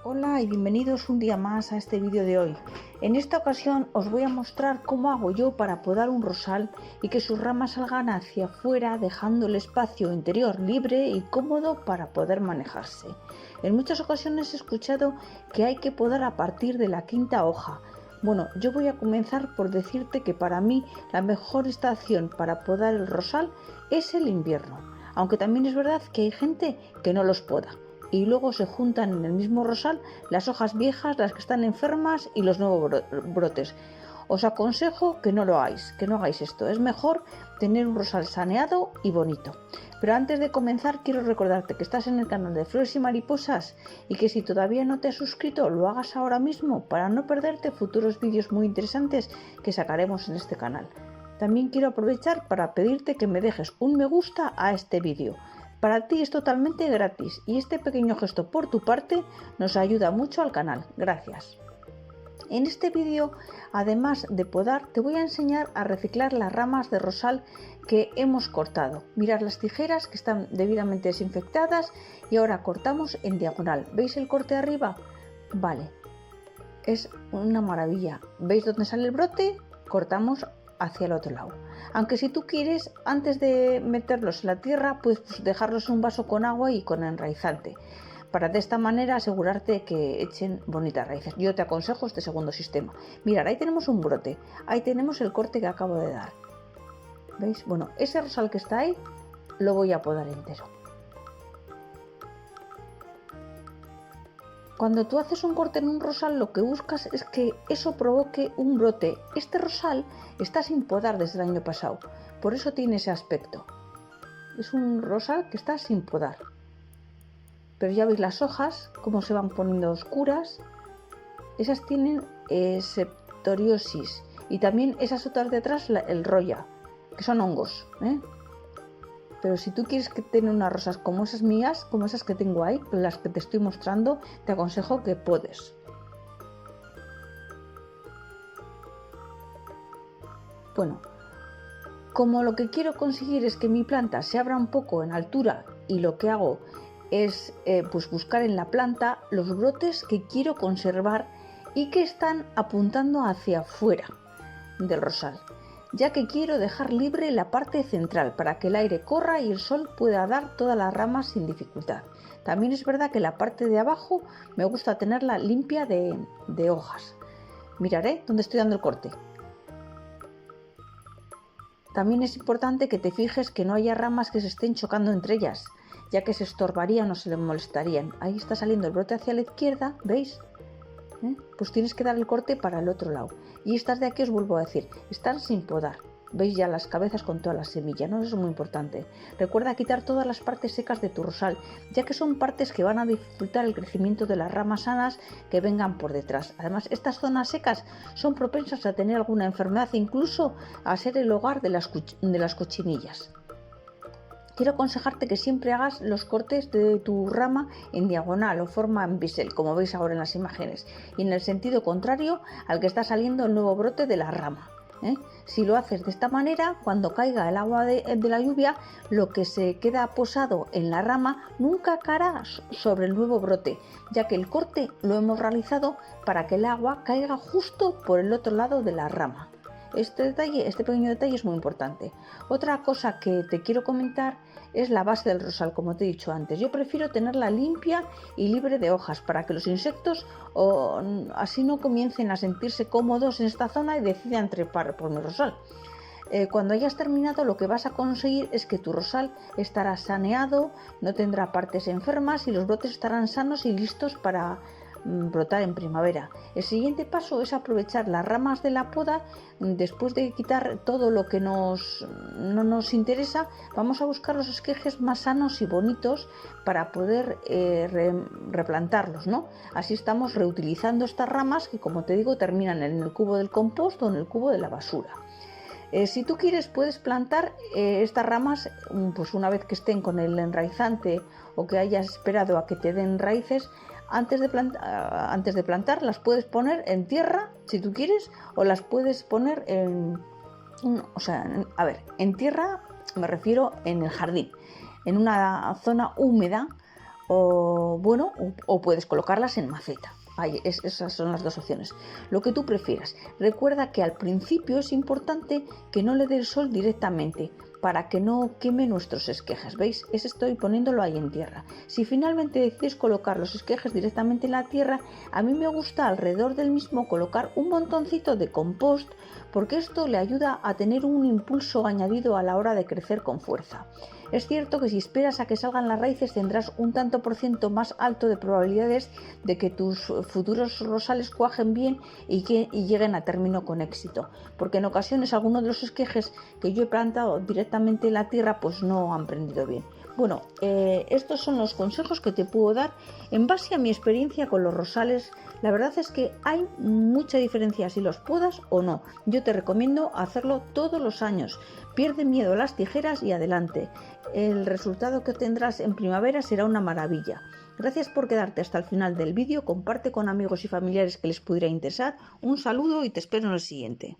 Hola y bienvenidos un día más a este vídeo de hoy. En esta ocasión os voy a mostrar cómo hago yo para podar un rosal y que sus ramas salgan hacia afuera, dejando el espacio interior libre y cómodo para poder manejarse. En muchas ocasiones he escuchado que hay que podar a partir de la quinta hoja. Bueno, yo voy a comenzar por decirte que para mí la mejor estación para podar el rosal es el invierno, aunque también es verdad que hay gente que no los poda. Y luego se juntan en el mismo rosal las hojas viejas, las que están enfermas y los nuevos brotes. Os aconsejo que no lo hagáis, que no hagáis esto. Es mejor tener un rosal saneado y bonito. Pero antes de comenzar quiero recordarte que estás en el canal de Flores y Mariposas y que si todavía no te has suscrito lo hagas ahora mismo para no perderte futuros vídeos muy interesantes que sacaremos en este canal. También quiero aprovechar para pedirte que me dejes un me gusta a este vídeo. Para ti es totalmente gratis y este pequeño gesto por tu parte nos ayuda mucho al canal. Gracias. En este vídeo, además de podar, te voy a enseñar a reciclar las ramas de rosal que hemos cortado. Mirad las tijeras que están debidamente desinfectadas y ahora cortamos en diagonal. ¿Veis el corte arriba? Vale, es una maravilla. ¿Veis dónde sale el brote? Cortamos hacia el otro lado. Aunque si tú quieres, antes de meterlos en la tierra, puedes dejarlos en un vaso con agua y con enraizante, para de esta manera asegurarte que echen bonitas raíces. Yo te aconsejo este segundo sistema. Mirad, ahí tenemos un brote, ahí tenemos el corte que acabo de dar. ¿Veis? Bueno, ese rosal que está ahí lo voy a podar entero. Cuando tú haces un corte en un rosal, lo que buscas es que eso provoque un brote. Este rosal está sin podar desde el año pasado, por eso tiene ese aspecto. Es un rosal que está sin podar. Pero ya veis las hojas, cómo se van poniendo oscuras. Esas tienen septoriosis. Y también esas otras de atrás, el roya, que son hongos, Pero si tú quieres que tenga unas rosas como esas mías, como esas que tengo ahí, las que te estoy mostrando, te aconsejo que podes. Bueno, como lo que quiero conseguir es que mi planta se abra un poco en altura y lo que hago es pues buscar en la planta los brotes que quiero conservar y que están apuntando hacia afuera del rosal, ya que quiero dejar libre la parte central para que el aire corra y el sol pueda dar todas las ramas sin dificultad. También es verdad que la parte de abajo me gusta tenerla limpia de hojas. Miraré dónde estoy dando el corte. También es importante que te fijes que no haya ramas que se estén chocando entre ellas, ya que se estorbarían o se le molestarían. Ahí está saliendo el brote hacia la izquierda, ¿veis? Pues tienes que dar el corte para el otro lado. Y estas de aquí os vuelvo a decir, están sin podar. Veis ya las cabezas con todas las semillas, ¿no? Eso es muy importante. Recuerda quitar todas las partes secas de tu rosal, ya que son partes que van a dificultar el crecimiento de las ramas sanas que vengan por detrás. Además, estas zonas secas son propensas a tener alguna enfermedad, incluso a ser el hogar de las cochinillas. Quiero aconsejarte que siempre hagas los cortes de tu rama en diagonal o forma en bisel, como veis ahora en las imágenes, y en el sentido contrario al que está saliendo el nuevo brote de la rama. Si lo haces de esta manera, cuando caiga el agua de la lluvia, lo que se queda posado en la rama nunca caerá sobre el nuevo brote, ya que el corte lo hemos realizado para que el agua caiga justo por el otro lado de la rama. Este pequeño detalle es muy importante. Otra cosa que te quiero comentar es la base del rosal, como te he dicho antes. Yo prefiero tenerla limpia y libre de hojas para que los insectos así no comiencen a sentirse cómodos en esta zona y decidan trepar por mi rosal. Cuando hayas terminado, lo que vas a conseguir es que tu rosal estará saneado, no tendrá partes enfermas y los brotes estarán sanos y listos para brotar en primavera. El siguiente paso es aprovechar las ramas de la poda. Después de quitar todo lo que no nos interesa, vamos a buscar los esquejes más sanos y bonitos para poder replantarlos, ¿no? Así estamos reutilizando estas ramas que, como te digo, terminan en el cubo del compost o en el cubo de la basura. Si tú quieres, puedes plantar estas ramas pues una vez que estén con el enraizante o que hayas esperado a que te den raíces. Antes de plantar las puedes poner en tierra si tú quieres, o las puedes poner en tierra, me refiero en el jardín, en una zona húmeda o bueno, o puedes colocarlas en maceta. Esas son las dos opciones, lo que tú prefieras. Recuerda que al principio es importante que no le dé el sol directamente para que no queme nuestros esquejes. ¿Veis? Estoy poniéndolo ahí en tierra. Si finalmente decides colocar los esquejes directamente en la tierra, a mí me gusta alrededor del mismo colocar un montoncito de compost, porque esto le ayuda a tener un impulso añadido a la hora de crecer con fuerza. Es cierto que si esperas a que salgan las raíces tendrás un tanto por ciento más alto de probabilidades de que tus futuros rosales cuajen bien y lleguen a término con éxito, porque en ocasiones algunos de los esquejes que yo he plantado directamente en la tierra pues no han prendido bien. Bueno, estos son los consejos que te puedo dar en base a mi experiencia con los rosales. La verdad es que hay mucha diferencia si los podas o no. Yo te recomiendo hacerlo todos los años. Pierde miedo a las tijeras y adelante. El resultado que tendrás en primavera será una maravilla. Gracias por quedarte hasta el final del vídeo. Comparte con amigos y familiares que les pudiera interesar. Un saludo y te espero en el siguiente.